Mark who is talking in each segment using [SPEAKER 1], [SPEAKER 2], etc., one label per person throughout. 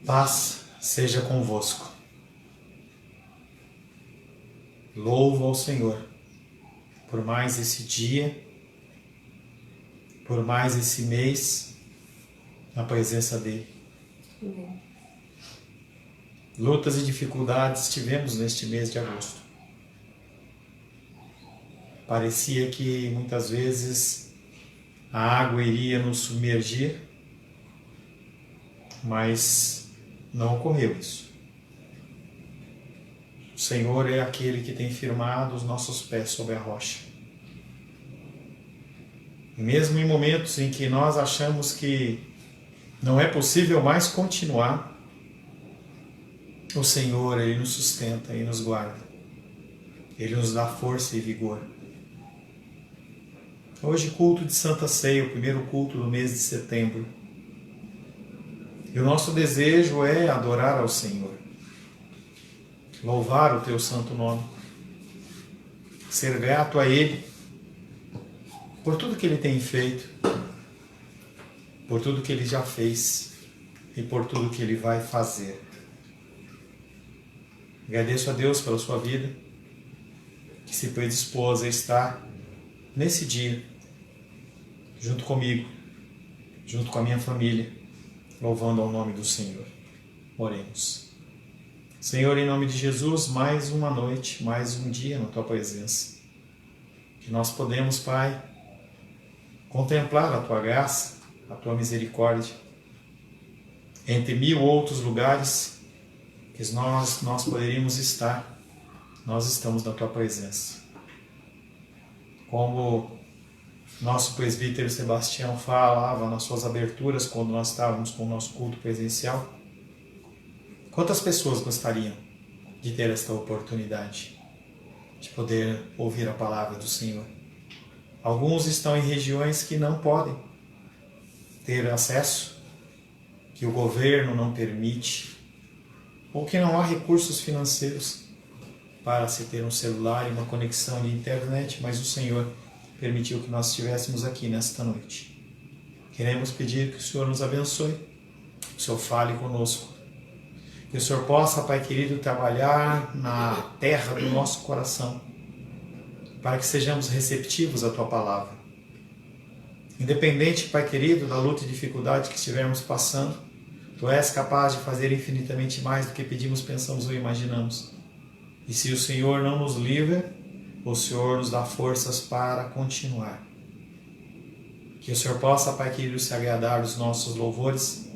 [SPEAKER 1] Paz seja convosco. Louvo ao Senhor por mais esse dia, por mais esse mês na presença dEle. Lutas e dificuldades tivemos neste mês de agosto. Parecia que muitas vezes a água iria nos submergir, mas não ocorreu isso. O Senhor é aquele que tem firmado os nossos pés sobre a rocha. E mesmo em momentos em que nós achamos que não é possível mais continuar, o Senhor, Ele nos sustenta e nos guarda. Ele nos dá força e vigor. Hoje, culto de Santa Ceia, o primeiro culto do mês de setembro. E o nosso desejo é adorar ao Senhor, louvar o Teu santo nome, ser grato a Ele por tudo que Ele tem feito, por tudo que Ele já fez e por tudo que Ele vai fazer. Agradeço a Deus pela sua vida, que se predispôs a estar nesse dia, junto comigo, junto com a minha família, louvando ao nome do Senhor. Oremos. Senhor, em nome de Jesus, mais uma noite, mais um dia na Tua presença. Que nós podemos, Pai, contemplar a Tua graça, a Tua misericórdia, entre mil outros lugares que nós poderíamos estar, nós estamos na Tua presença. Como nosso presbítero Sebastião falava nas suas aberturas quando nós estávamos com o nosso culto presencial, quantas pessoas gostariam de ter esta oportunidade de poder ouvir a palavra do Senhor? Alguns estão em regiões que não podem ter acesso, que o governo não permite, ou que não há recursos financeiros para se ter um celular e uma conexão de internet, mas o Senhor permitiu que nós estivéssemos aqui nesta noite. Queremos pedir que o Senhor nos abençoe, que o Senhor fale conosco, que o Senhor possa, Pai querido, trabalhar na terra do nosso coração, para que sejamos receptivos à Tua palavra. Independente, Pai querido, da luta e dificuldade que estivermos passando, Tu és capaz de fazer infinitamente mais do que pedimos, pensamos ou imaginamos. E se o Senhor não nos livra, o Senhor nos dá forças para continuar. Que o Senhor possa, Pai querido, se agradar dos nossos louvores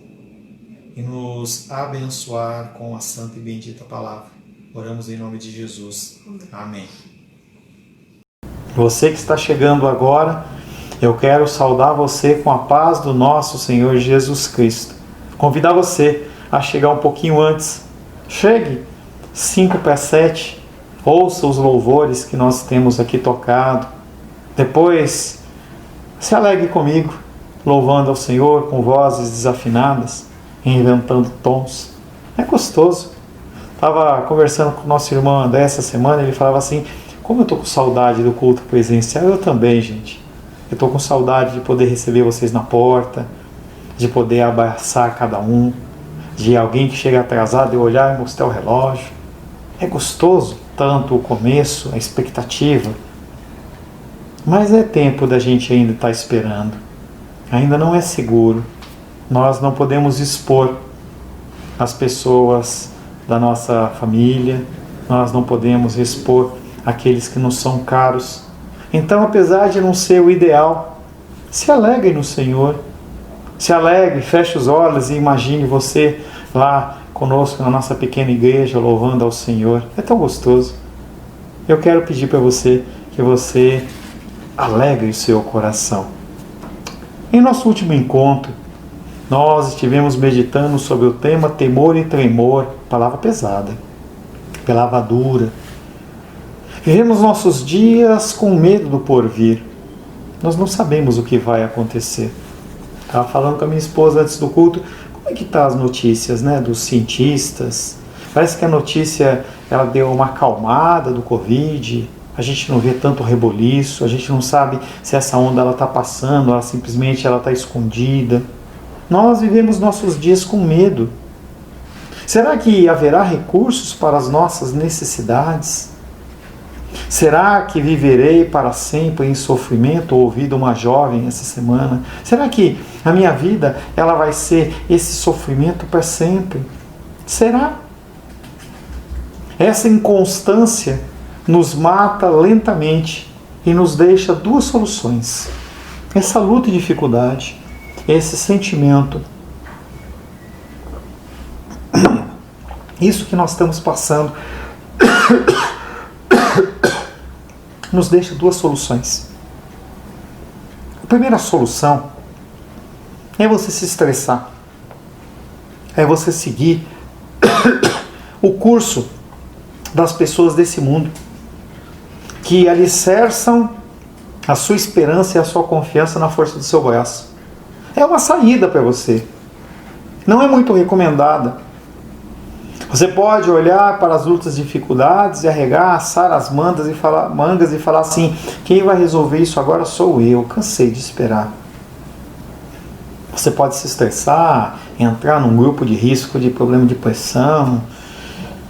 [SPEAKER 1] e nos abençoar com a santa e bendita palavra. Oramos em nome de Jesus. Amém. Você que está chegando agora, eu quero saudar você com a paz do nosso Senhor Jesus Cristo. Convidar você a chegar um pouquinho antes. Chegue 6:55. Ouça os louvores que nós temos aqui tocado. Depois, se alegre comigo, louvando ao Senhor com vozes desafinadas, inventando tons. É gostoso. Estava conversando com o nosso irmão André essa semana, ele falava assim, como eu estou com saudade do culto presencial. Eu também, gente. Eu estou com saudade de poder receber vocês na porta, de poder abraçar cada um, de alguém que chega atrasado e olhar e mostrar o relógio. É gostoso, tanto o começo, a expectativa, mas é tempo da gente ainda estar esperando. Ainda não é seguro. Nós não podemos expor as pessoas da nossa família, nós não podemos expor aqueles que nos são caros. Então, apesar de não ser o ideal, se alegre no Senhor, se alegre, feche os olhos e imagine você lá conosco na nossa pequena igreja, louvando ao Senhor. É tão gostoso. Eu quero pedir para você que você alegre o seu coração. Em nosso último encontro, nós estivemos meditando sobre o tema temor e tremor, palavra pesada, palavra dura. Vivemos nossos dias com medo do porvir. Nós não sabemos o que vai acontecer. Estava falando com a minha esposa antes do culto, como é que estão as notícias, né, dos cientistas? Parece que a notícia ela deu uma acalmada do Covid, a gente não vê tanto reboliço, a gente não sabe se essa onda está passando, ela simplesmente está escondida. Nós vivemos nossos dias com medo. Será que haverá recursos para as nossas necessidades? Será que viverei para sempre em sofrimento? Ouvi de uma jovem essa semana. Será que a minha vida ela vai ser esse sofrimento para sempre? Será? Essa inconstância nos mata lentamente e nos deixa duas soluções. Essa luta e dificuldade, esse sentimento, isso que nós estamos passando, nos deixa duas soluções. A primeira solução é você se estressar, é você seguir o curso das pessoas desse mundo, que alicerçam a sua esperança e a sua confiança na força do seu braço. É uma saída para você. Não é muito recomendada. Você pode olhar para as lutas e dificuldades e arregaçar as mangas e falar assim: quem vai resolver isso agora sou eu, cansei de esperar. Você pode se estressar, entrar num grupo de risco de problema de pressão.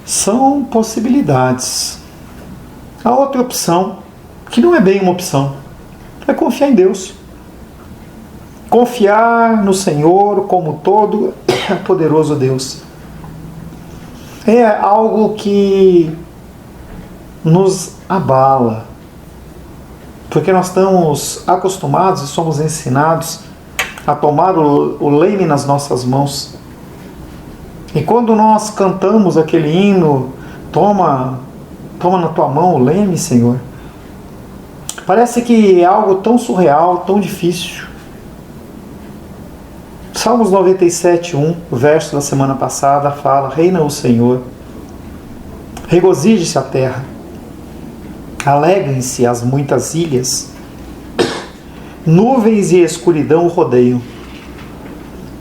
[SPEAKER 1] São possibilidades. A outra opção, que não é bem uma opção, é confiar em Deus. Confiar no Senhor como todo poderoso Deus. É algo que nos abala, porque nós estamos acostumados e somos ensinados a tomar o leme nas nossas mãos. E quando nós cantamos aquele hino, toma na tua mão o leme, Senhor, parece que é algo tão surreal, tão difícil. Salmos 97:1, o verso da semana passada, fala: reina o Senhor, regozije-se a terra, alegrem-se as muitas ilhas, nuvens e escuridão o rodeiam,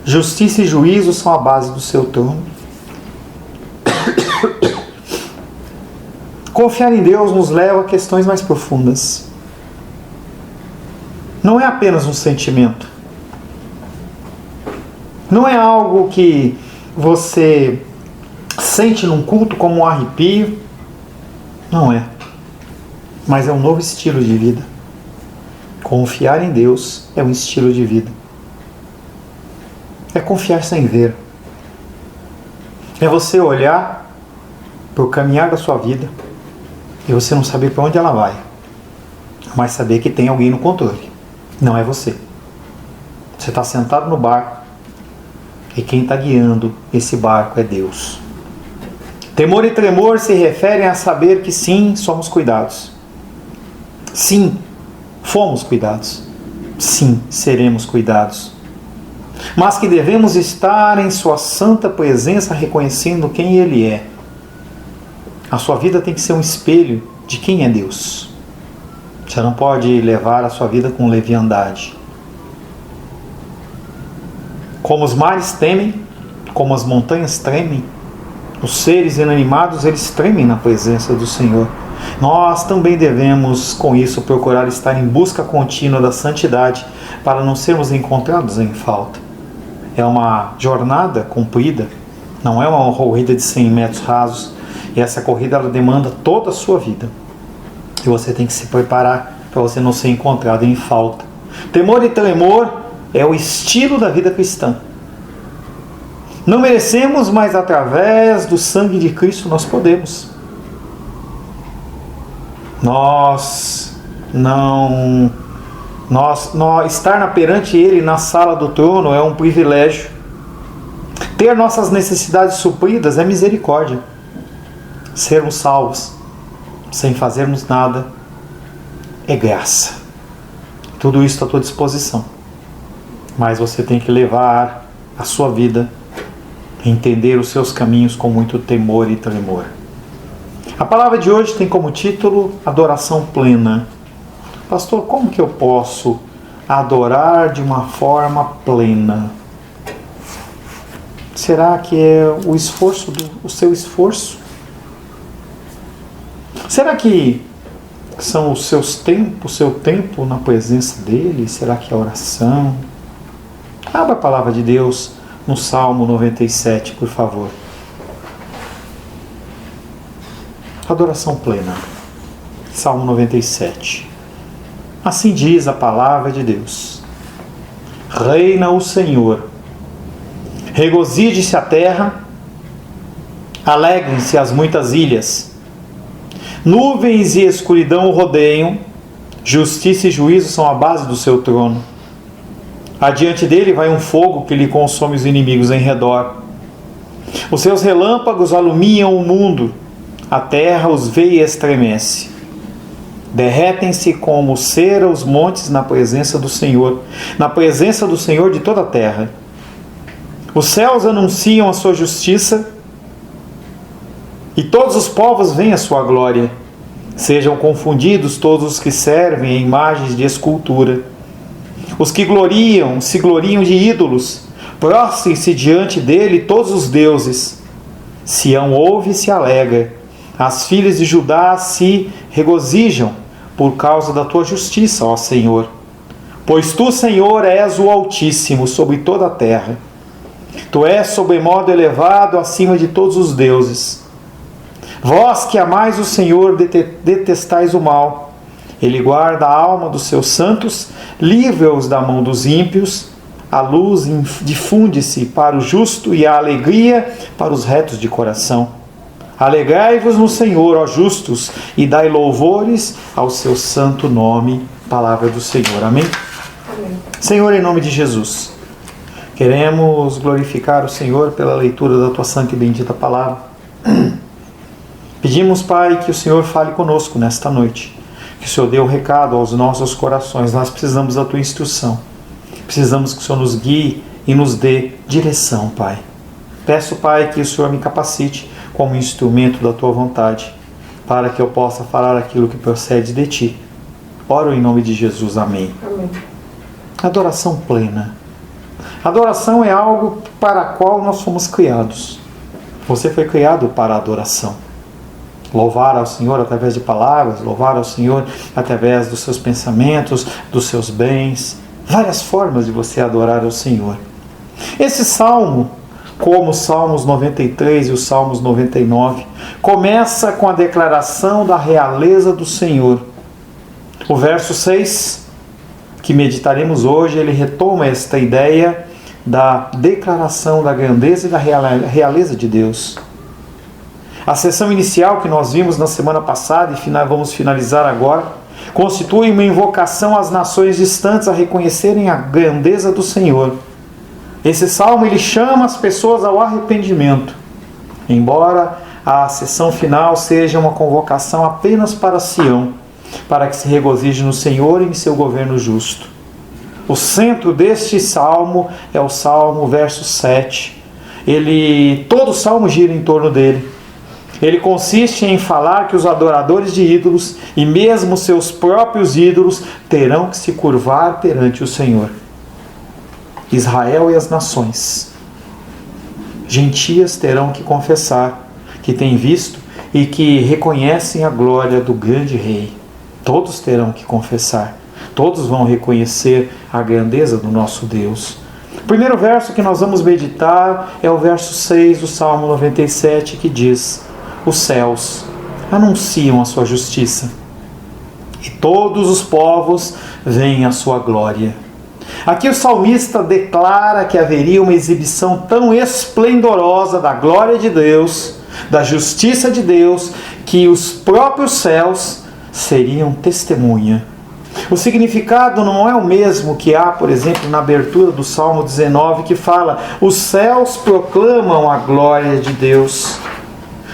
[SPEAKER 1] justiça e juízo são a base do seu trono. Confiar em Deus nos leva a questões mais profundas. Não é apenas um sentimento. Não é algo que você sente num culto como um arrepio. Não é. Mas é um novo estilo de vida. Confiar em Deus é um estilo de vida. É confiar sem ver. É você olhar para o caminhar da sua vida e você não saber para onde ela vai, mas saber que tem alguém no controle. Não é você. Você está sentado no barco e quem está guiando esse barco é Deus. Temor e tremor se referem a saber que sim, somos cuidados. Sim, fomos cuidados. Sim, seremos cuidados. Mas que devemos estar em sua santa presença reconhecendo quem Ele é. A sua vida tem que ser um espelho de quem é Deus. Você não pode levar a sua vida com leviandade. Como os mares temem, como as montanhas tremem, os seres inanimados, eles tremem na presença do Senhor. Nós também devemos, com isso, procurar estar em busca contínua da santidade para não sermos encontrados em falta. É uma jornada comprida, não é uma corrida de 100 metros rasos, e essa corrida ela demanda toda a sua vida. E você tem que se preparar para você não ser encontrado em falta. Temor e tremor é o estilo da vida cristã. Não merecemos, mas através do sangue de Cristo nós podemos. Estar perante Ele na sala do trono é um privilégio. Ter nossas necessidades supridas é misericórdia. Sermos salvos sem fazermos nada é graça. Tudo isso está à tua disposição. Mas você tem que levar a sua vida, entender os seus caminhos com muito temor e tremor. A palavra de hoje tem como título Adoração Plena. Pastor, como que eu posso adorar de uma forma plena? Será que é o seu esforço? Será que são os seus tempos, o seu tempo na presença dele? Será que é oração? Abra a palavra de Deus no Salmo 97, por favor. Adoração plena. Salmo 97. Assim diz a palavra de Deus: Reina o Senhor, regozije-se a terra, alegrem-se as muitas ilhas. Nuvens e escuridão o rodeiam, justiça e juízo são a base do seu trono. Adiante dele vai um fogo que lhe consome os inimigos em redor. Os seus relâmpagos alumiam o mundo, a terra os vê e estremece. Derretem-se como cera os montes na presença do Senhor de toda a terra. Os céus anunciam a sua justiça, e todos os povos veem a sua glória. Sejam confundidos todos os que servem a imagens de escultura. Os que se gloriam de ídolos, prostrem-se diante dele todos os deuses. Sião ouve e se alegra. As filhas de Judá se regozijam por causa da tua justiça, ó Senhor. Pois tu, Senhor, és o Altíssimo sobre toda a terra. Tu és sobremodo elevado acima de todos os deuses. Vós que amais o Senhor, detestais o mal. Ele guarda a alma dos seus santos, livra-os da mão dos ímpios. A luz difunde-se para o justo e a alegria para os retos de coração. Alegrai-vos no Senhor, ó justos, e dai louvores ao seu santo nome. Palavra do Senhor. Amém?
[SPEAKER 2] Amém.
[SPEAKER 1] Senhor, em nome de Jesus, queremos glorificar o Senhor pela leitura da tua santa e bendita palavra. Pedimos, Pai, que o Senhor fale conosco nesta noite. Que o Senhor dê um recado aos nossos corações. Nós precisamos da tua instrução. Precisamos que o Senhor nos guie e nos dê direção, Pai. Peço, Pai, que o Senhor me capacite como instrumento da tua vontade, para que eu possa falar aquilo que procede de ti. Oro em nome de Jesus. Amém.
[SPEAKER 2] Amém.
[SPEAKER 1] Adoração plena. Adoração é algo para o qual nós fomos criados. Você foi criado para a adoração. Louvar ao Senhor através de palavras, louvar ao Senhor através dos seus pensamentos, dos seus bens. Várias formas de você adorar ao Senhor. Esse salmo, como os Salmos 93 e os Salmos 99, começa com a declaração da realeza do Senhor. O verso 6, que meditaremos hoje, ele retoma esta ideia da declaração da grandeza e da realeza de Deus. A sessão inicial que nós vimos na semana passada e vamos finalizar agora, constitui uma invocação às nações distantes a reconhecerem a grandeza do Senhor. Esse salmo ele chama as pessoas ao arrependimento, embora a sessão final seja uma convocação apenas para Sião, para que se regozije no Senhor e em seu governo justo. O centro deste salmo é o salmo verso 7. Todo o salmo gira em torno dele. Ele consiste em falar que os adoradores de ídolos e mesmo seus próprios ídolos terão que se curvar perante o Senhor. Israel e as nações gentias terão que confessar que têm visto e que reconhecem a glória do grande rei. Todos terão que confessar. Todos vão reconhecer a grandeza do nosso Deus. O primeiro verso que nós vamos meditar é o verso 6 do Salmo 97, que diz: os céus anunciam a sua justiça, e todos os povos veem a sua glória. Aqui o salmista declara que haveria uma exibição tão esplendorosa da glória de Deus, da justiça de Deus, que os próprios céus seriam testemunha. O significado não é o mesmo que há, por exemplo, na abertura do Salmo 19, que fala: os céus proclamam a glória de Deus.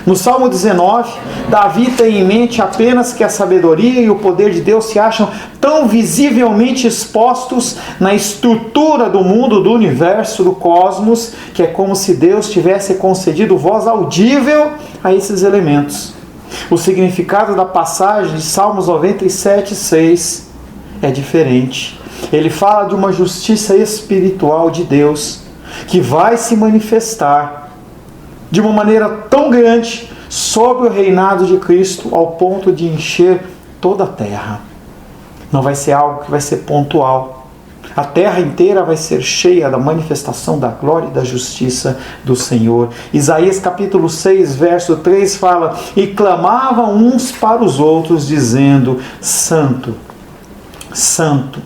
[SPEAKER 1] No Salmo 19, Davi tem em mente apenas que a sabedoria e o poder de Deus se acham tão visivelmente expostos na estrutura do mundo, do universo, do cosmos, que é como se Deus tivesse concedido voz audível a esses elementos. O significado da passagem de Salmos 97, 6 é diferente. Ele fala de uma justiça espiritual de Deus que vai se manifestar de uma maneira tão grande sobre o reinado de Cristo ao ponto de encher toda a terra. Não vai ser algo que vai ser pontual. A terra inteira vai ser cheia da manifestação da glória e da justiça do Senhor. Isaías capítulo 6, verso 3 fala: e clamavam uns para os outros, dizendo: Santo, Santo,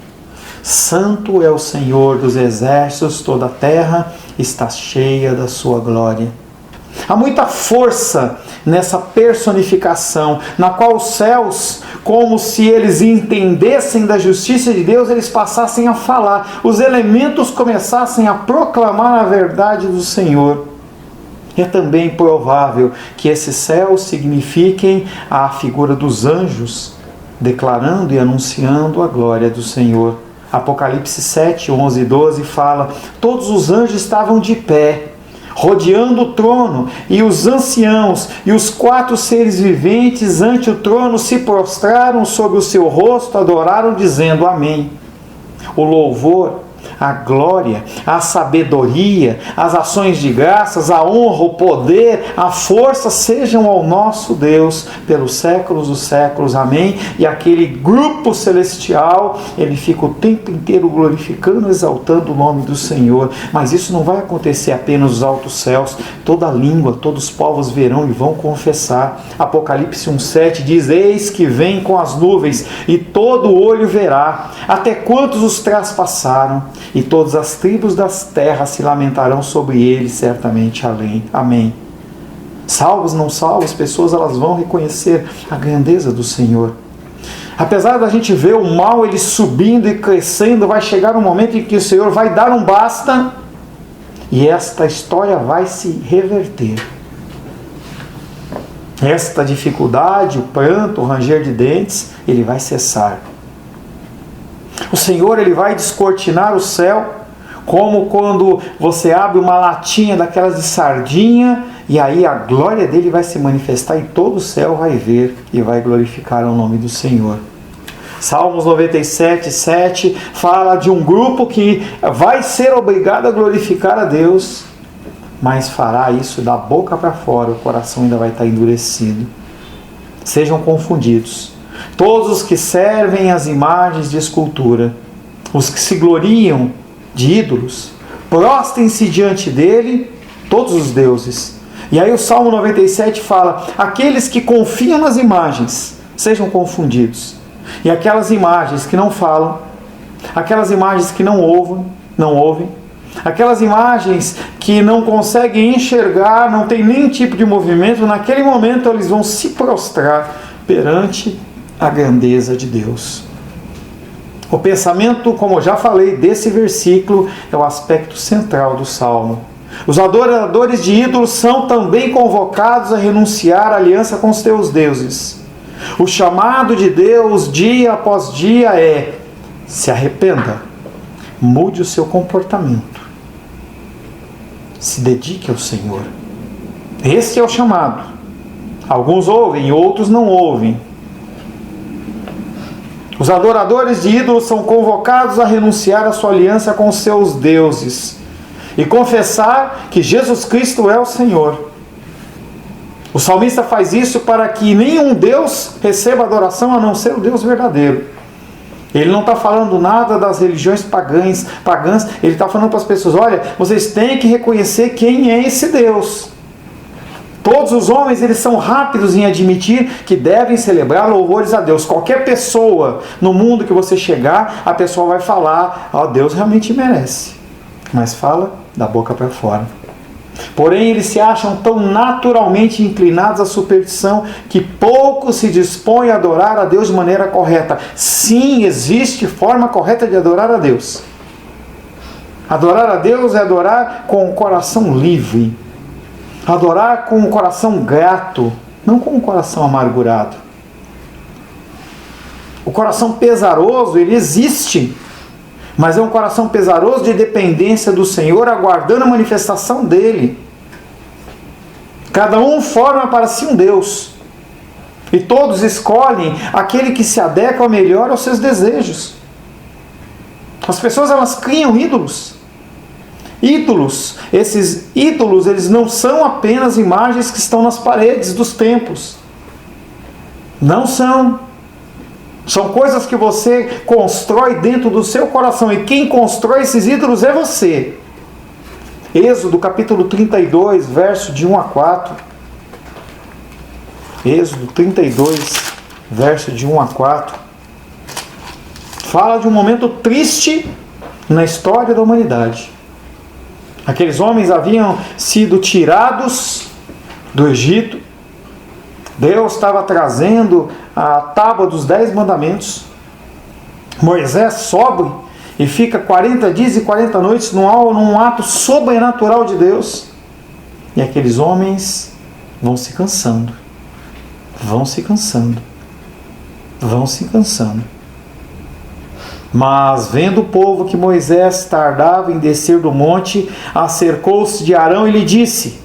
[SPEAKER 1] Santo é o Senhor dos exércitos, toda a terra está cheia da sua glória. Há muita força nessa personificação, na qual os céus, como se eles entendessem da justiça de Deus, eles passassem a falar, os elementos começassem a proclamar a verdade do Senhor. É também provável que esses céus signifiquem a figura dos anjos, declarando e anunciando a glória do Senhor. Apocalipse 7, 11 e 12 fala: todos os anjos estavam de pé, rodeando o trono, e os anciãos e os 4 seres viventes ante o trono se prostraram sobre o seu rosto, adoraram, dizendo: Amém. O louvor, a glória, a sabedoria, as ações de graças, a honra, o poder, a força sejam ao nosso Deus pelos séculos dos séculos. Amém. E aquele grupo celestial, ele fica o tempo inteiro glorificando, exaltando o nome do Senhor. Mas isso não vai acontecer apenas nos altos céus. Toda língua, todos os povos verão e vão confessar. Apocalipse 1,7 diz: eis que vem com as nuvens, e todo olho verá, até quantos os traspassaram, e todas as tribos das terras se lamentarão sobre ele, certamente. Amém. Salvos, não salvos, pessoas elas vão reconhecer a grandeza do Senhor. Apesar da gente ver o mal ele subindo e crescendo, vai chegar um momento em que o Senhor vai dar um basta e esta história vai se reverter. Esta dificuldade, o pranto, o ranger de dentes, ele vai cessar. O Senhor ele vai descortinar o céu, como quando você abre uma latinha daquelas de sardinha, e aí a glória dele vai se manifestar e todo o céu vai ver e vai glorificar o nome do Senhor. Salmos 97, 7 fala de um grupo que vai ser obrigado a glorificar a Deus, mas fará isso da boca para fora, o coração ainda vai estar endurecido. Sejam confundidos todos os que servem as imagens de escultura, os que se gloriam de ídolos, prostrem-se diante dele todos os deuses. E aí o Salmo 97 fala: aqueles que confiam nas imagens, sejam confundidos. E aquelas imagens que não falam, aquelas imagens que não ouvem, aquelas imagens que não conseguem enxergar, não tem nenhum tipo de movimento, naquele momento eles vão se prostrar perante a grandeza de Deus. O pensamento, como eu já falei, desse versículo é o aspecto central do Salmo. Os adoradores de ídolos são também convocados a renunciar à aliança com os teus deuses. O chamado de Deus dia após dia é: se arrependa, mude o seu comportamento, se dedique ao Senhor. Esse é o chamado. Alguns ouvem, outros não ouvem. Os adoradores de ídolos são convocados a renunciar à sua aliança com os seus deuses e confessar que Jesus Cristo é o Senhor. O salmista faz isso para que nenhum Deus receba adoração a não ser o Deus verdadeiro. Ele não está falando nada das religiões pagãs, ele está falando para as pessoas: olha, vocês têm que reconhecer quem é esse Deus. Todos os homens eles são rápidos em admitir que devem celebrar louvores a Deus. Qualquer pessoa no mundo que você chegar, a pessoa vai falar: ó, Deus realmente merece. Mas fala da boca para fora. Porém, eles se acham tão naturalmente inclinados à superstição que pouco se dispõem a adorar a Deus de maneira correta. Sim, existe forma correta de adorar a Deus. Adorar a Deus é adorar com o coração livre. Adorar com o coração grato, não com o coração amargurado. O coração pesaroso, ele existe, mas é um coração pesaroso de dependência do Senhor, aguardando a manifestação dele. Cada um forma para si um Deus, e todos escolhem aquele que se adequa melhor aos seus desejos. As pessoas elas criam ídolos. Esses ídolos, eles não são apenas imagens que estão nas paredes dos templos. Não são. São coisas que você constrói dentro do seu coração. E quem constrói esses ídolos é você. Êxodo capítulo 32, verso de 1 a 4. Êxodo 32, verso de 1 a 4. Fala de um momento triste na história da humanidade. Aqueles homens haviam sido tirados do Egito. Deus estava trazendo a tábua dos 10 mandamentos. Moisés sobe e fica 40 dias e 40 noites num ato sobrenatural de Deus. E aqueles homens vão se cansando. Vão se cansando. Vão se cansando. Mas, vendo o povo que Moisés tardava em descer do monte, acercou-se de Arão e lhe disse: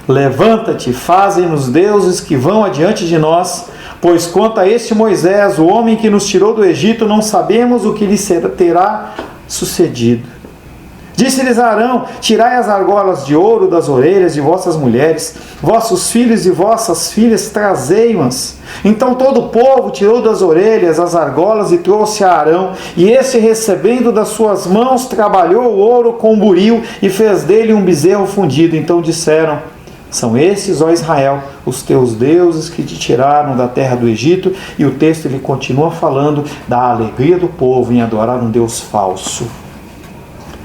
[SPEAKER 1] levanta-te, faze-nos deuses que vão adiante de nós, pois quanto a este Moisés, o homem que nos tirou do Egito, não sabemos o que lhe terá sucedido. Disse-lhes Arão: tirai as argolas de ouro das orelhas de vossas mulheres, vossos filhos e vossas filhas trazei-mas. Então todo o povo tirou das orelhas as argolas e trouxe a Arão, e este, recebendo das suas mãos, trabalhou o ouro com buril e fez dele um bezerro fundido. Então disseram: são estes, ó Israel, os teus deuses que te tiraram da terra do Egito. E o texto ele continua falando da alegria do povo em adorar um Deus falso.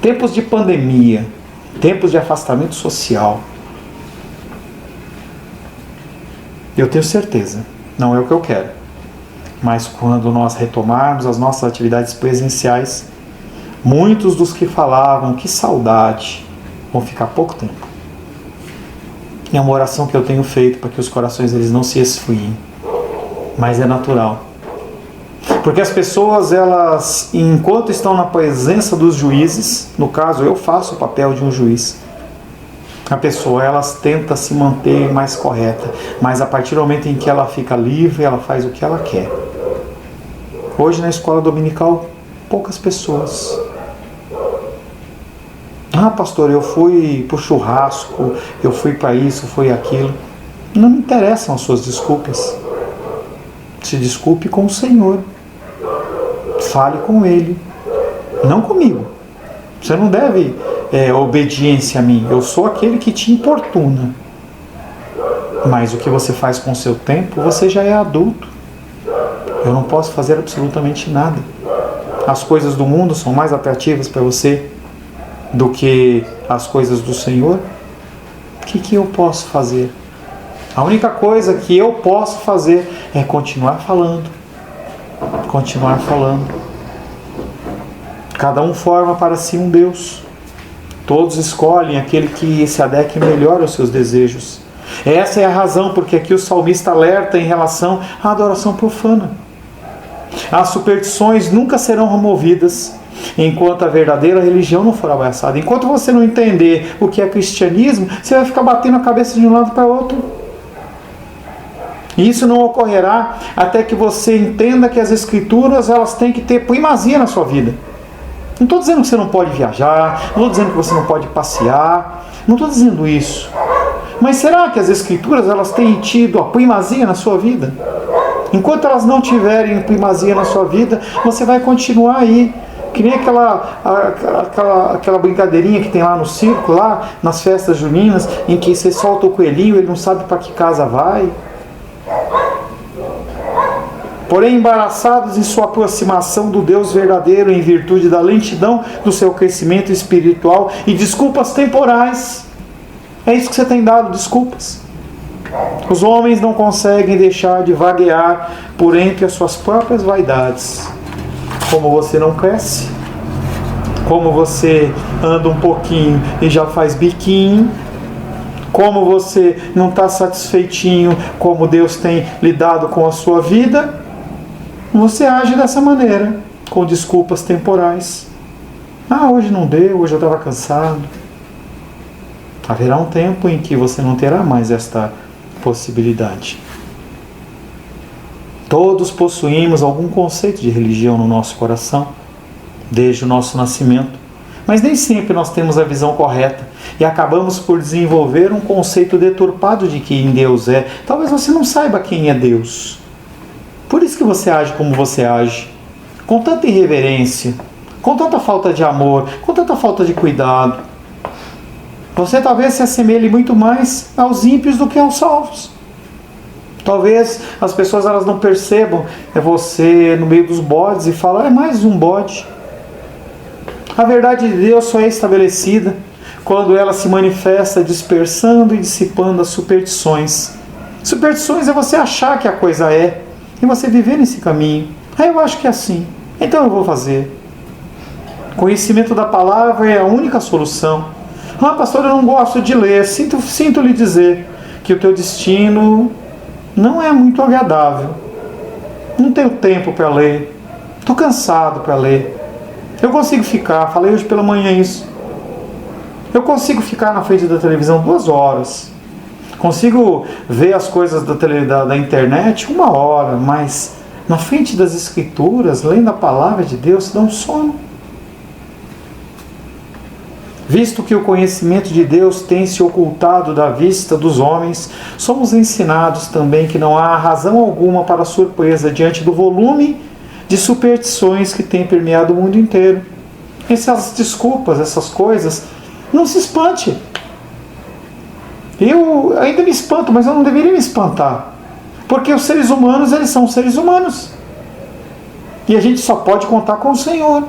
[SPEAKER 1] Tempos de pandemia, tempos de afastamento social. Eu tenho certeza, não é o que eu quero. Mas quando nós retomarmos as nossas atividades presenciais, muitos dos que falavam que saudade vão ficar pouco tempo. É uma oração que eu tenho feito para que os corações eles não se esfriem. Mas é natural. Porque as pessoas, elas, enquanto estão na presença dos juízes, no caso eu faço o papel de um juiz, a pessoa, elas tenta se manter mais correta, mas a partir do momento em que ela fica livre, ela faz o que ela quer. Hoje na escola dominical, poucas pessoas. Ah, pastor, eu fui para o churrasco, eu fui para isso, fui aquilo. Não me interessam as suas desculpas. Se desculpe com o Senhor. Fale com Ele, não comigo. Você não deve obediência a mim. Eu sou aquele que te importuna. Mas o que você faz com o seu tempo, você já é adulto. Eu não posso fazer absolutamente nada. As coisas do mundo são mais atrativas para você do que as coisas do Senhor. O que eu posso fazer? A única coisa que eu posso fazer é continuar falando. Continuar falando. Cada um forma para si um Deus. Todos escolhem aquele que se adeque melhor aos seus desejos. Essa é a razão porque aqui o salmista alerta em relação à adoração profana. As superstições nunca serão removidas enquanto a verdadeira religião não for abraçada. Enquanto você não entender o que é cristianismo, você vai ficar batendo a cabeça de um lado para o outro. E isso não ocorrerá até que você entenda que as escrituras elas têm que ter primazia na sua vida. Não estou dizendo que você não pode viajar, não estou dizendo que você não pode passear, não estou dizendo isso. Mas será que as escrituras elas têm tido a primazia na sua vida? Enquanto elas não tiverem primazia na sua vida, você vai continuar aí. Que nem aquela brincadeirinha que tem lá no circo, lá nas festas juninas, em que você solta o coelhinho, ele não sabe para que casa vai. Porém, embaraçados em sua aproximação do Deus verdadeiro em virtude da lentidão do seu crescimento espiritual e desculpas temporais. É isso que você tem dado, desculpas. Os homens não conseguem deixar de vaguear por entre as suas próprias vaidades. Como você não cresce, como você anda um pouquinho e já faz biquinho, como você não está satisfeitinho como Deus tem lidado com a sua vida, você age dessa maneira, com desculpas temporais. Ah, hoje não deu, hoje eu estava cansado. Haverá um tempo em que você não terá mais esta possibilidade. Todos possuímos algum conceito de religião no nosso coração, desde o nosso nascimento, mas nem sempre nós temos a visão correta e acabamos por desenvolver um conceito deturpado de quem Deus é. Talvez você não saiba quem é Deus. Por isso que você age como você age, com tanta irreverência, com tanta falta de amor, com tanta falta de cuidado. Você talvez se assemelhe muito mais aos ímpios do que aos salvos. Talvez as pessoas elas não percebam você no meio dos bodes e falam, é mais um bode. A verdade de Deus só é estabelecida quando ela se manifesta dispersando e dissipando as superstições. Superstições é você achar que a coisa é e você viver nesse caminho. Eu acho que é assim, então eu vou fazer. Conhecimento da palavra é a única solução. Pastor, eu não gosto de ler. Sinto lhe dizer que o teu destino não é muito agradável. Não tenho tempo para ler. Estou cansado para ler. Eu consigo ficar, falei hoje pela manhã isso. Eu consigo ficar na frente da televisão 2 horas. Consigo ver as coisas da internet 1 hora, mas na frente das escrituras, lendo a palavra de Deus, dá um sono. Visto que o conhecimento de Deus tem se ocultado da vista dos homens, somos ensinados também que não há razão alguma para surpresa diante do volume de superstições que tem permeado o mundo inteiro. Essas desculpas, essas coisas, não se espante. Eu ainda me espanto, mas eu não deveria me espantar. Porque os seres humanos, eles são seres humanos. E a gente só pode contar com o Senhor.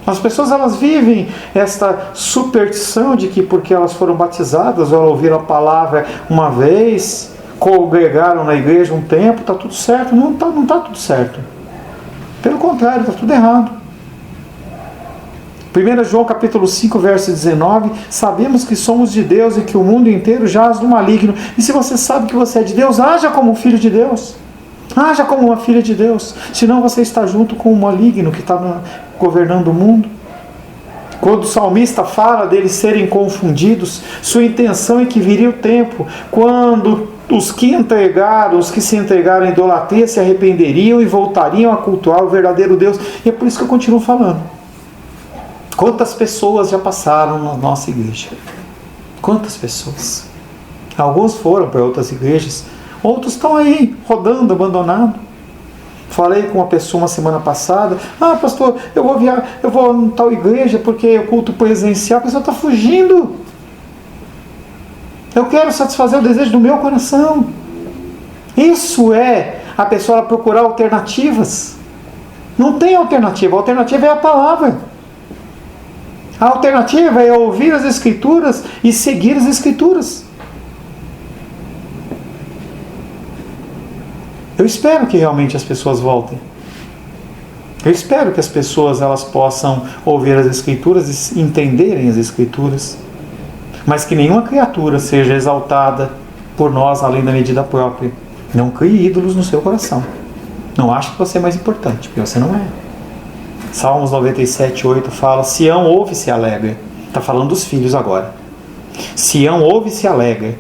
[SPEAKER 1] As pessoas elas vivem esta superstição de que porque elas foram batizadas, ou elas ouviram a palavra uma vez, congregaram na igreja um tempo, está tudo certo. Não está tudo certo. Pelo contrário, está tudo errado. 1 João capítulo 5, verso 19, sabemos que somos de Deus e que o mundo inteiro jaz no maligno. E se você sabe que você é de Deus, haja como um filho de Deus. Haja como uma filha de Deus. Senão você está junto com o maligno que está governando o mundo. Quando o salmista fala deles serem confundidos, sua intenção é que viria o tempo quando os que se entregaram à idolatria se arrependeriam e voltariam a cultuar o verdadeiro Deus. E é por isso que eu continuo falando. Quantas pessoas já passaram na nossa igreja? Quantas pessoas? Alguns foram para outras igrejas, outros estão aí, rodando, abandonados. Falei com uma pessoa uma semana passada, pastor, eu vou em tal igreja porque é culto presencial. A pessoa está fugindo. Eu quero satisfazer o desejo do meu coração. Isso é a pessoa procurar alternativas. Não tem alternativa, a alternativa é a palavra. A alternativa é ouvir as Escrituras e seguir as Escrituras. Eu espero que realmente as pessoas voltem. Eu espero que as pessoas elas possam ouvir as Escrituras e entenderem as Escrituras. Mas que nenhuma criatura seja exaltada por nós além da medida própria. Não crie ídolos no seu coração. Não ache que você é mais importante, porque você não é. Salmos 97, 8 fala, Sião ouve e se alegra. Está falando dos filhos agora. Sião ouve e se alegra.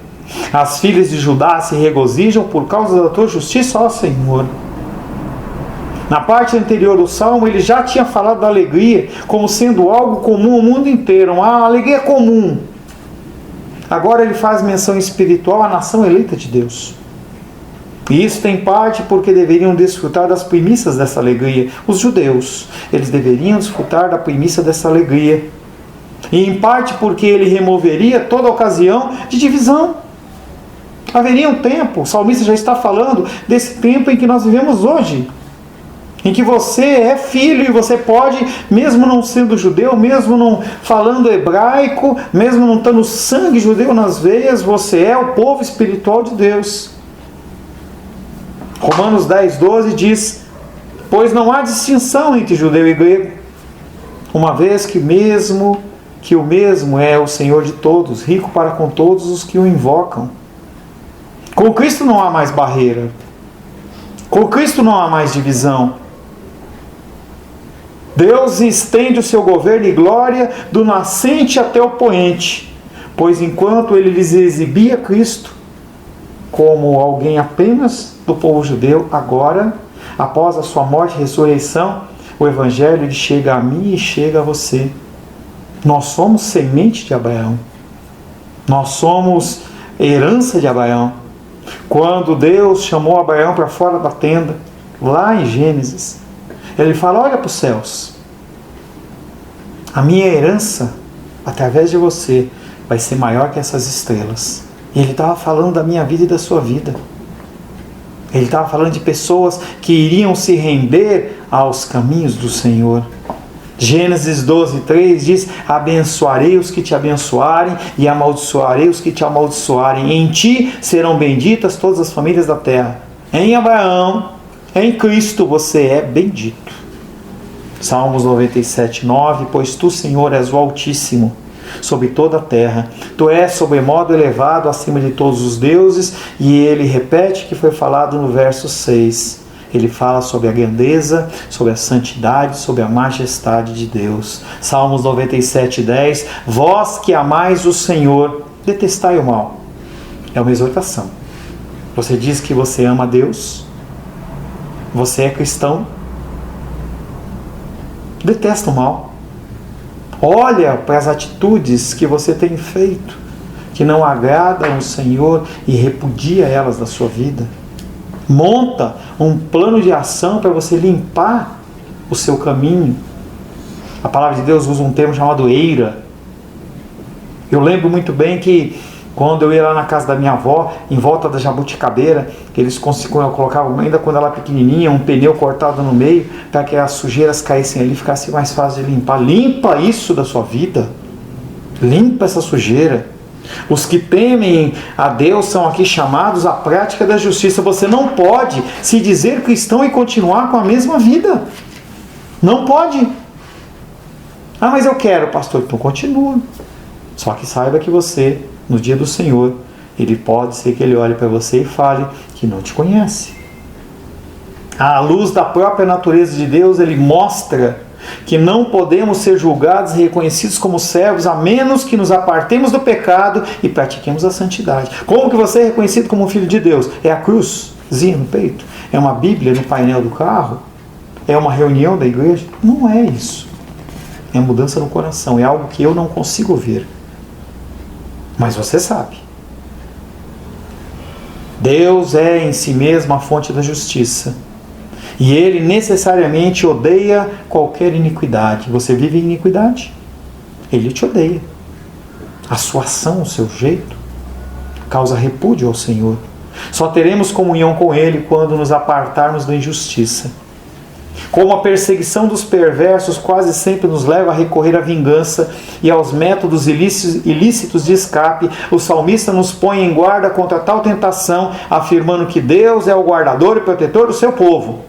[SPEAKER 1] As filhas de Judá se regozijam por causa da tua justiça, ó Senhor. Na parte anterior do Salmo, ele já tinha falado da alegria como sendo algo comum ao mundo inteiro. Uma alegria comum. Agora ele faz menção espiritual à nação eleita de Deus. E isso tem parte porque deveriam desfrutar das primícias dessa alegria. Os judeus, eles deveriam desfrutar da primícia dessa alegria. E em parte porque ele removeria toda ocasião de divisão. Haveria um tempo, o salmista já está falando desse tempo em que nós vivemos hoje. Em que você é filho e você pode, mesmo não sendo judeu, mesmo não falando hebraico, mesmo não tendo sangue judeu nas veias, você é o povo espiritual de Deus. Romanos 10, 12 diz, pois não há distinção entre judeu e grego, uma vez que o mesmo é o Senhor de todos, rico para com todos os que o invocam. Com Cristo não há mais barreira. Com Cristo não há mais divisão. Deus estende o seu governo e glória do nascente até o poente, pois enquanto ele lhes exibia Cristo como alguém apenas do povo judeu, agora, após a sua morte e ressurreição, o Evangelho ele chega a mim e chega a você. Nós somos semente de Abraão. Nós somos herança de Abraão. Quando Deus chamou Abraão para fora da tenda, lá em Gênesis, ele fala: olha para os céus, a minha herança, através de você, vai ser maior que essas estrelas. E ele estava falando da minha vida e da sua vida. Ele estava falando de pessoas que iriam se render aos caminhos do Senhor. Gênesis 12:3 diz: abençoarei os que te abençoarem e amaldiçoarei os que te amaldiçoarem. Em ti serão benditas todas as famílias da terra. Em Abraão, em Cristo, você é bendito. Salmos 97:9: pois tu, Senhor, és o Altíssimo sobre toda a terra. Tu és sobremodo elevado acima de todos os deuses. E ele repete que foi falado no verso 6. Ele fala sobre a grandeza, sobre a santidade, sobre a majestade de Deus. Salmos 97:10: vós que amais o Senhor, detestai o mal. É uma exortação. Você diz que você ama Deus? Você é cristão? Detesta o mal. Olha para as atitudes que você tem feito, que não agradam ao Senhor, e repudia elas da sua vida. Monta um plano de ação para você limpar o seu caminho. A palavra de Deus usa um termo chamado eira. Eu lembro muito bem que quando eu ia lá na casa da minha avó, em volta da jabuticabeira, que eles colocavam, ainda quando ela era pequenininha, um pneu cortado no meio, para que as sujeiras caíssem ali, ficasse mais fácil de limpar. Limpa isso da sua vida. Limpa essa sujeira. Os que temem a Deus são aqui chamados à prática da justiça. Você não pode se dizer cristão e continuar com a mesma vida. Não pode. Ah, mas eu quero, pastor. Então continua. Só que saiba que você, no dia do Senhor, ele pode ser que ele olhe para você e fale que não te conhece. À luz da própria natureza de Deus, ele mostra que não podemos ser julgados e reconhecidos como servos a menos que nos apartemos do pecado e pratiquemos a santidade. Como que você é reconhecido como um filho de Deus? É a cruzzinha no peito? É uma Bíblia no painel do carro? É uma reunião da igreja? Não é isso. É mudança no coração. É algo que eu não consigo ver. Mas você sabe. Deus é em si mesmo a fonte da justiça. E Ele necessariamente odeia qualquer iniquidade. Você vive em iniquidade? Ele te odeia. A sua ação, o seu jeito, causa repúdio ao Senhor. Só teremos comunhão com Ele quando nos apartarmos da injustiça. Como a perseguição dos perversos quase sempre nos leva a recorrer à vingança e aos métodos ilícitos de escape, o salmista nos põe em guarda contra tal tentação, afirmando que Deus é o guardador e protetor do seu povo.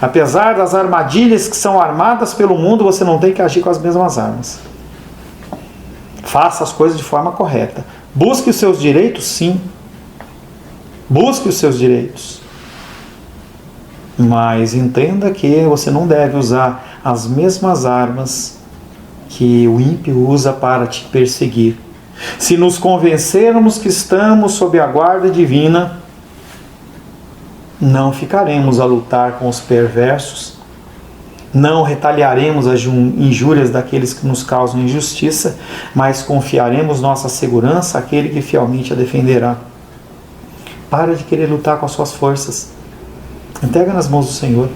[SPEAKER 1] Apesar das armadilhas que são armadas pelo mundo, você não tem que agir com as mesmas armas. Faça as coisas de forma correta. Busque os seus direitos, sim. Busque os seus direitos. Mas entenda que você não deve usar as mesmas armas que o ímpio usa para te perseguir. Se nos convencermos que estamos sob a guarda divina, não ficaremos a lutar com os perversos, não retaliaremos as injúrias daqueles que nos causam injustiça, mas confiaremos nossa segurança àquele que fielmente a defenderá. Para de querer lutar com as suas forças. Entrega nas mãos do Senhor.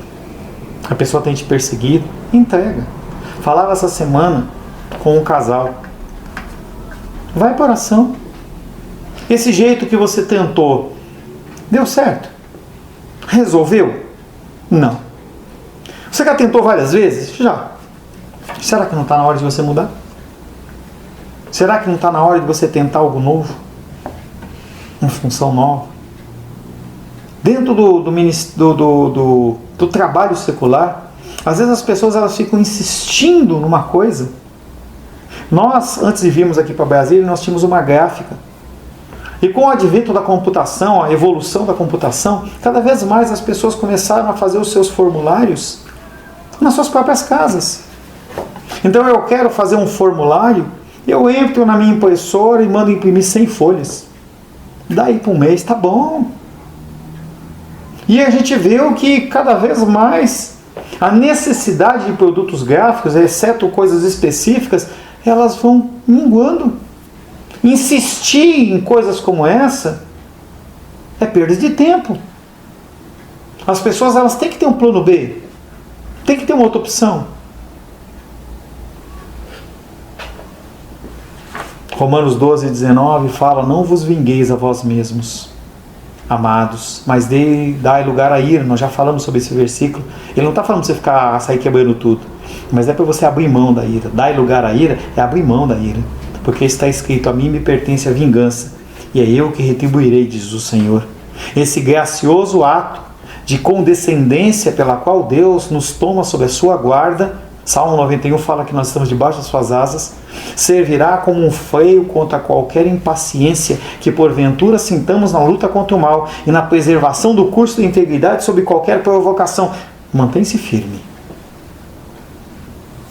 [SPEAKER 1] A pessoa tem te perseguido, entrega. Falava essa semana com um casal. Vai para a oração. Esse jeito que você tentou, deu certo? Resolveu? Não. Você já tentou várias vezes? Já. Será que não está na hora de você mudar? Será que não está na hora de você tentar algo novo? Uma função nova? Dentro do trabalho secular, às vezes as pessoas elas ficam insistindo numa coisa. Nós, antes de virmos aqui para Brasília, nós tínhamos uma gráfica. E com o advento da computação, a evolução da computação, cada vez mais as pessoas começaram a fazer os seus formulários nas suas próprias casas. Então eu quero fazer um formulário, eu entro na minha impressora e mando imprimir 100 folhas. Daí para um mês, tá bom. E a gente vê o que cada vez mais a necessidade de produtos gráficos, exceto coisas específicas, elas vão minguando. Insistir em coisas como essa É perda de tempo. As pessoas, elas têm que ter um plano B. Tem que ter uma outra opção. Romanos 12:19 fala: não vos vingueis a vós mesmos, amados, mas dai lugar à ira. Nós já falamos sobre esse versículo. Ele não está falando para você sair quebrando tudo, mas é para você abrir mão da ira. Dai lugar à ira é abrir mão da ira, porque está escrito: a mim me pertence a vingança, e é eu que retribuirei, diz o Senhor. Esse gracioso ato de condescendência pela qual Deus nos toma sob a sua guarda, Salmo 91 fala que nós estamos debaixo das suas asas, servirá como um freio contra qualquer impaciência que porventura sintamos na luta contra o mal e na preservação do curso da integridade sob qualquer provocação. Mantém-se firme.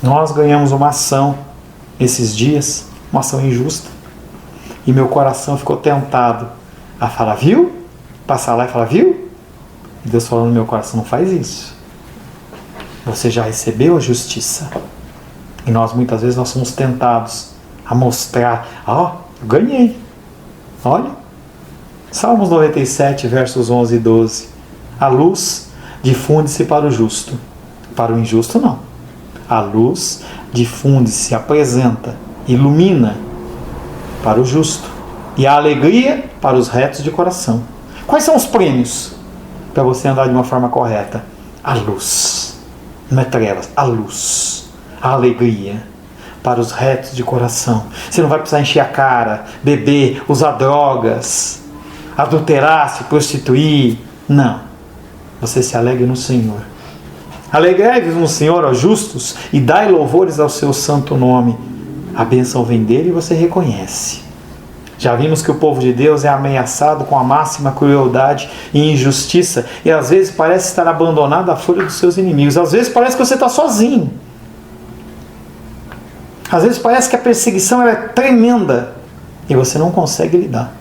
[SPEAKER 1] Nós ganhamos uma ação esses dias, uma ação injusta, e meu coração ficou tentado a falar: viu? Passar lá e falar: viu? E Deus falou no meu coração: não faz isso. Você já recebeu a justiça. E nós muitas vezes nós somos tentados a mostrar: ó, eu ganhei. Olha. Salmos 97, versos 11 e 12. A luz difunde-se para o justo. Para o injusto, não. A luz difunde-se, apresenta, ilumina para o justo. E a alegria para os retos de coração. Quais são os prêmios para você andar de uma forma correta? A luz. Não é trevas, a luz, a alegria para os retos de coração. Você não vai precisar encher a cara, beber, usar drogas, adulterar, se prostituir. Não. Você se alegre no Senhor. Alegrai-vos no Senhor, ó justos, e dai louvores ao seu santo nome. A bênção vem dele e você reconhece. Já vimos que o povo de Deus é ameaçado com a máxima crueldade e injustiça, e às vezes parece estar abandonado à fúria dos seus inimigos. Às vezes parece que você está sozinho. Às vezes parece que a perseguição é tremenda e você não consegue lidar.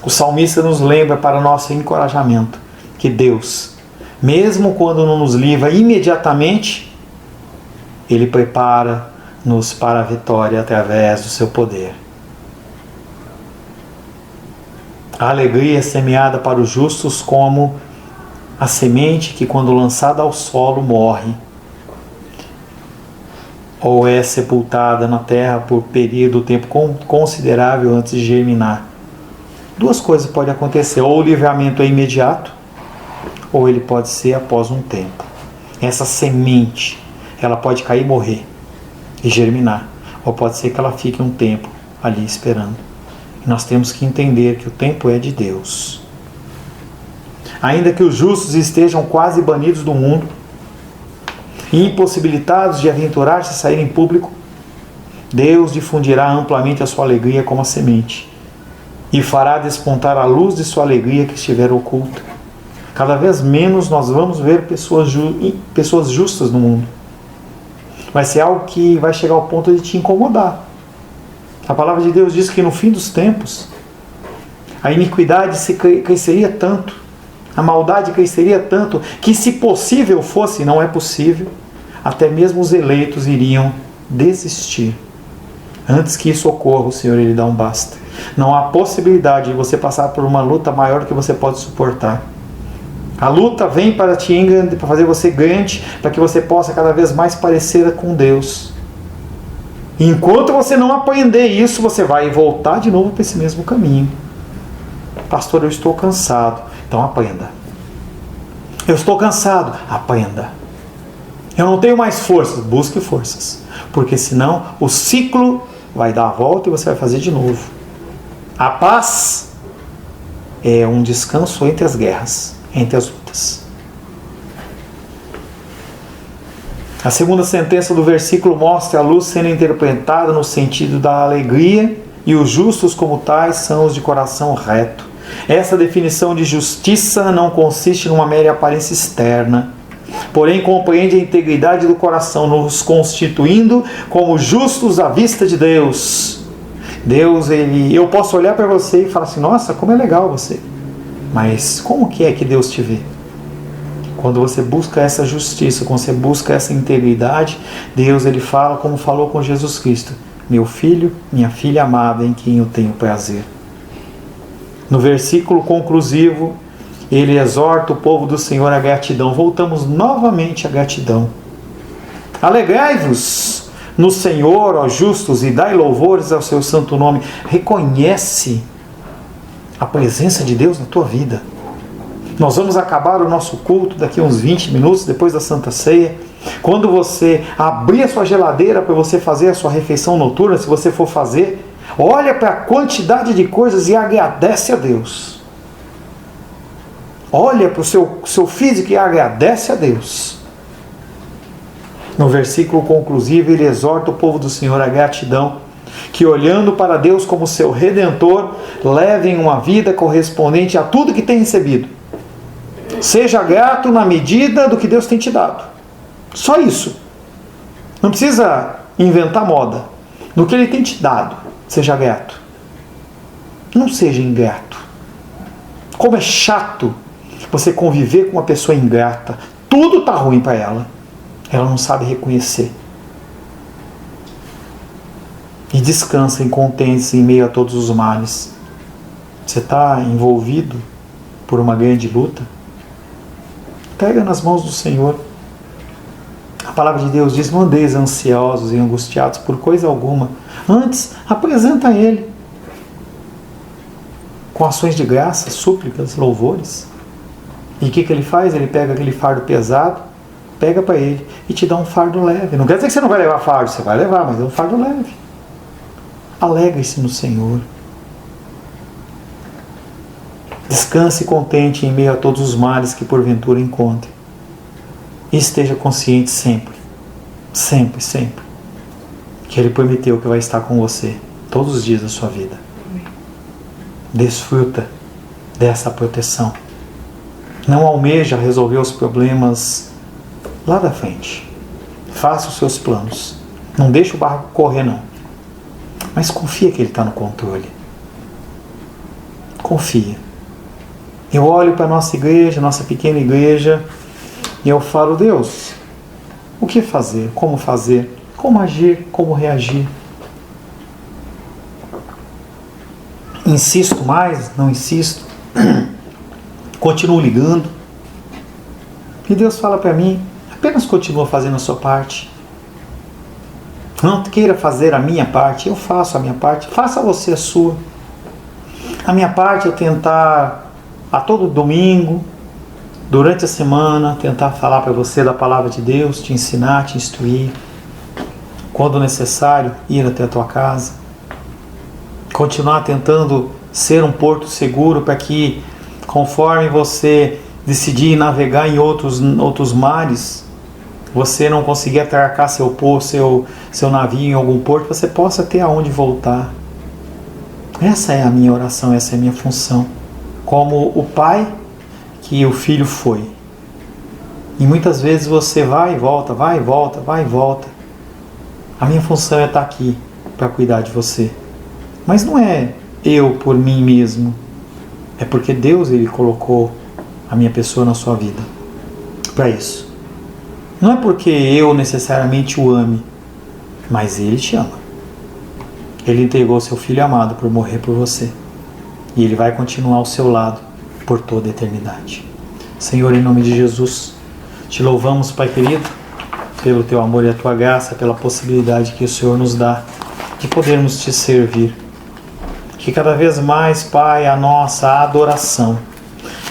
[SPEAKER 1] O salmista nos lembra, para o nosso encorajamento, que Deus, mesmo quando não nos livra imediatamente, Ele prepara-nos para a vitória através do seu poder. A alegria é semeada para os justos como a semente que, quando lançada ao solo, morre, ou é sepultada na terra por período de tempo considerável antes de germinar. Duas coisas podem acontecer: ou o livramento é imediato, ou ele pode ser após um tempo. Essa semente, ela pode cair e morrer e germinar, ou pode ser que ela fique um tempo ali esperando. Nós temos que entender que o tempo é de Deus. Ainda que os justos estejam quase banidos do mundo e impossibilitados de aventurar-se a sair em público, Deus difundirá amplamente a sua alegria como a semente e fará despontar a luz de sua alegria que estiver oculta. Cada vez menos nós vamos ver pessoas justas no mundo. Vai ser algo que vai chegar ao ponto de te incomodar. A palavra de Deus diz que no fim dos tempos a iniquidade cresceria tanto, a maldade cresceria tanto, que se possível fosse, não é possível, até mesmo os eleitos iriam desistir. Antes que isso ocorra, o Senhor Ele dá um basta. Não há possibilidade de você passar por uma luta maior do que você pode suportar. A luta vem para para fazer você grande, para que você possa cada vez mais parecer com Deus. Enquanto você não aprender isso, você vai voltar de novo para esse mesmo caminho. Pastor, eu estou cansado. Então aprenda. Eu estou cansado. Aprenda. Eu não tenho mais forças. Busque forças. Porque senão o ciclo vai dar a volta e você vai fazer de novo. A paz é um descanso entre as guerras, entre as lutas. A segunda sentença do versículo mostra a luz sendo interpretada no sentido da alegria, e os justos como tais são os de coração reto. Essa definição de justiça não consiste numa mera aparência externa, porém compreende a integridade do coração, nos constituindo como justos à vista de Deus. Deus, eu posso olhar para você e falar assim: nossa, como é legal você. Mas como que é que Deus te vê? Quando você busca essa justiça, quando você busca essa integridade, Deus Ele fala como falou com Jesus Cristo: meu filho, minha filha amada, em quem eu tenho prazer. No versículo conclusivo, ele exorta o povo do Senhor à gratidão. Voltamos novamente à gratidão. Alegrai-vos no Senhor, ó justos, e dai louvores ao seu santo nome. Reconhece a presença de Deus na tua vida. Nós vamos acabar o nosso culto daqui a uns 20 minutos, depois da Santa Ceia. Quando você abrir a sua geladeira para você fazer a sua refeição noturna, se você for fazer, olha para a quantidade de coisas e agradece a Deus. Olha para o seu físico e agradece a Deus. No versículo conclusivo, ele exorta o povo do Senhor à gratidão, que olhando para Deus como seu Redentor, levem uma vida correspondente a tudo que tem recebido. Seja grato na medida do que Deus tem te dado. Só isso. Não precisa inventar moda. No que Ele tem te dado, seja grato. Não seja ingrato. Como é chato você conviver com uma pessoa ingrata. Tudo está ruim para ela. Ela não sabe reconhecer. E descansa em contente em meio a todos os males. Você está envolvido por uma grande luta? Pega nas mãos do Senhor. A palavra de Deus diz: não andeis ansiosos e angustiados por coisa alguma. Antes, apresenta a Ele com ações de graça, súplicas, louvores. E o que Ele faz? Ele pega aquele fardo pesado, pega para Ele e te dá um fardo leve. Não quer dizer que você não vai levar fardo, você vai levar, mas é um fardo leve. Alegre-se no Senhor. Descanse contente em meio a todos os males que porventura encontre. E esteja consciente sempre, sempre, sempre, que Ele prometeu que vai estar com você todos os dias da sua vida. Desfruta dessa proteção. Não almeja resolver os problemas lá da frente. Faça os seus planos. Não deixe o barco correr, não. Mas confia que Ele está no controle. Confia. Eu olho para a nossa igreja, nossa pequena igreja, e eu falo: Deus, o que fazer? Como agir? Como reagir? Insisto mais? Não insisto? Continuo ligando? E Deus fala para mim: apenas continua fazendo a sua parte. Não queira fazer a minha parte, eu faço a minha parte. Faça você a sua. A minha parte é tentar, a todo domingo, durante a semana, tentar falar para você da palavra de Deus, te ensinar, te instruir. Quando necessário, ir até a tua casa. Continuar tentando ser um porto seguro para que, conforme você decidir navegar em outros mares, você não conseguir atracar seu navio em algum porto, você possa ter aonde voltar. Essa é a minha oração, essa é a minha função. Como o pai que o filho foi. E muitas vezes você vai e volta, vai e volta, vai e volta. A minha função é estar aqui para cuidar de você. Mas não é eu por mim mesmo. É porque Deus, Ele colocou a minha pessoa na sua vida para isso. Não é porque eu necessariamente o ame, mas Ele te ama. Ele entregou seu Filho amado por morrer por você. E Ele vai continuar ao seu lado por toda a eternidade. Senhor, em nome de Jesus, te louvamos, Pai querido, pelo Teu amor e a Tua graça, pela possibilidade que o Senhor nos dá de podermos Te servir. Que cada vez mais, Pai, a nossa adoração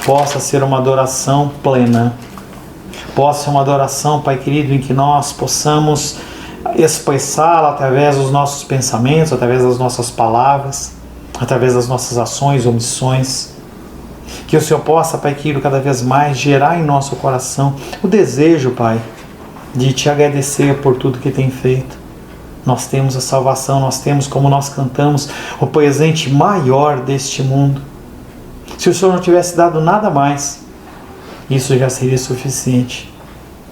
[SPEAKER 1] possa ser uma adoração plena. Possa ser uma adoração, Pai querido, em que nós possamos expressá-la através dos nossos pensamentos, através das nossas palavras, através das nossas ações ou omissões. Que o Senhor possa, Pai querido, cada vez mais gerar em nosso coração o desejo, Pai, de Te agradecer por tudo que tem feito. Nós temos a salvação, nós temos, como nós cantamos, o presente maior deste mundo. Se o Senhor não tivesse dado nada mais, isso já seria suficiente.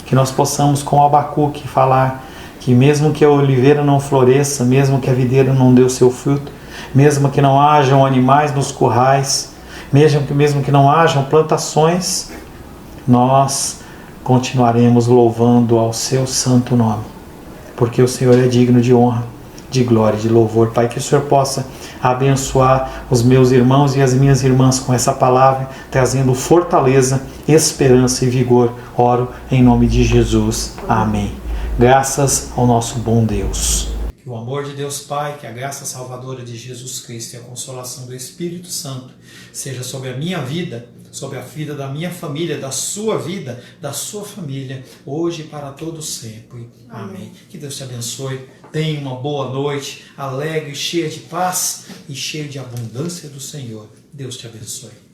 [SPEAKER 1] Que nós possamos, com Abacuque, falar que mesmo que a oliveira não floresça, mesmo que a videira não dê o seu fruto, mesmo que não hajam animais nos currais, mesmo que não hajam plantações, nós continuaremos louvando ao seu santo nome, porque o Senhor é digno de honra, de glória e de louvor. Pai, que o Senhor possa abençoar os meus irmãos e as minhas irmãs com essa palavra, trazendo fortaleza, esperança e vigor. Oro em nome de Jesus. Amém. Graças ao nosso bom Deus. Que o amor de Deus Pai, que a graça salvadora de Jesus Cristo e a consolação do Espírito Santo seja sobre a minha vida, sobre a vida da minha família, da sua vida, da sua família, hoje e para todo sempre. Amém. Que Deus te abençoe. Tenha uma boa noite, alegre, cheia de paz e cheia de abundância do Senhor. Deus te abençoe.